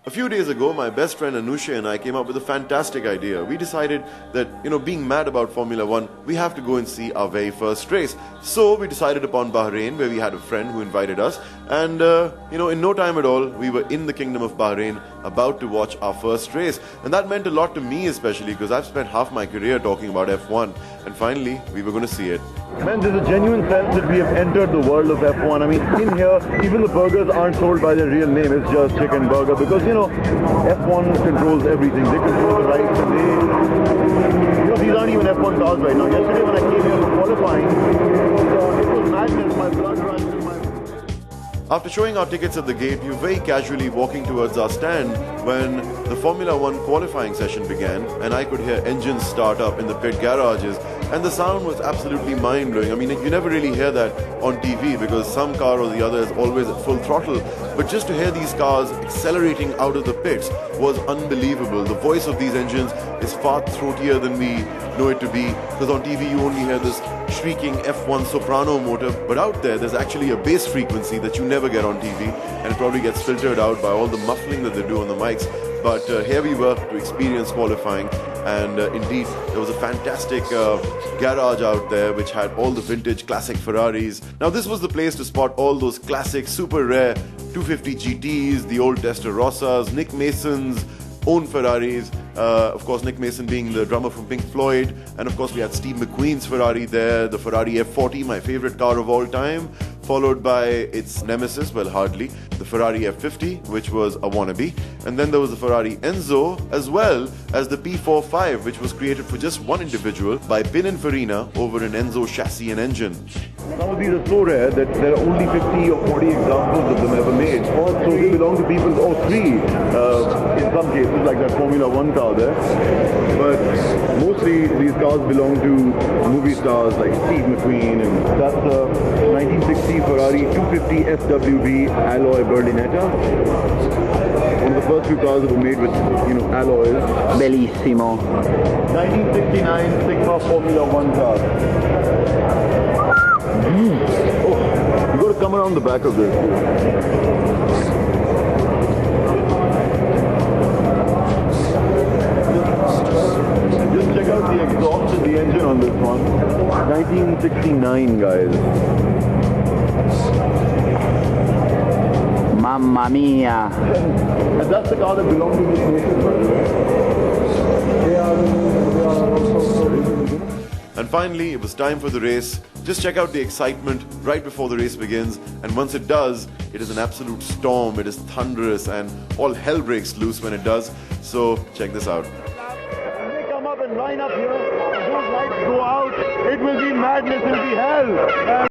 A few days ago, my best friend Anusha and I came up with a fantastic idea. We decided that, being mad about Formula One, we have to go and see our very first race. So we decided upon Bahrain, where we had a friend who invited us. And, in no time at all, we were in the Kingdom of Bahrain, about to watch our first race. And that meant a lot to me especially, because I've spent half my career talking about F1. And finally, we were going to see it. Man, there's a genuine sense that we have entered the world of F1. I mean, in here, even the burgers aren't sold by their real name. It's just chicken burger because, F1 controls everything. They control the rights and these aren't even F1 cars right now. Yesterday when I came here for qualifying, it was madness. My blood rushed to my... After showing our tickets at the gate, we were very casually walking towards our stand when the Formula One qualifying session began, and I could hear engines start up in the pit garages, and the sound was absolutely mind-blowing. I mean, you never really hear that on TV because some car or the other is always at full throttle, but just to hear these cars accelerating out of the pits was unbelievable. The voice of these engines is far throatier than we know it to be, because on TV you only hear this shrieking F1 soprano motor, but out there's actually a bass frequency that you never get on TV, and it probably gets filtered out by all the muffling that they do on the mics. But here we were to experience qualifying, and indeed there was a fantastic garage out there which had all the vintage classic Ferraris. Now this was the place to spot all those classic super rare 250 GTs, the old Testarossas, Nick Mason's own Ferraris, of course Nick Mason being the drummer from Pink Floyd, and of course we had Steve McQueen's Ferrari there, the Ferrari F40, my favorite car of all time, followed by its nemesis, well hardly, the Ferrari F50, which was a wannabe, and then there was the Ferrari Enzo, as well as the P45, which was created for just one individual by Pininfarina over an Enzo chassis and engine. Some of these are so rare that there are only 50 or 40 examples of them ever made. So they belong to people, or three in some cases, like that Formula One car there. But mostly these cars belong to movie stars like Steve McQueen, and that's a 1960 Ferrari 250 SWB alloy Berlinetta. One of the first few cars that were made with, alloys. Bellissimo. 1969 Sigma Formula One car. Oh, you got to come around the back of this. Just check out the exhaust and the engine on this one. 1969, guys. Mamma mia. And that's the car that belonged to this nation, by the way. And finally, it was time for the race. Just check out the excitement right before the race begins, and once it does, it is an absolute storm, it is thunderous, and all hell breaks loose when it does. So check this out. When they come up and line up here, those lights go out, it will be madness, it will be hell.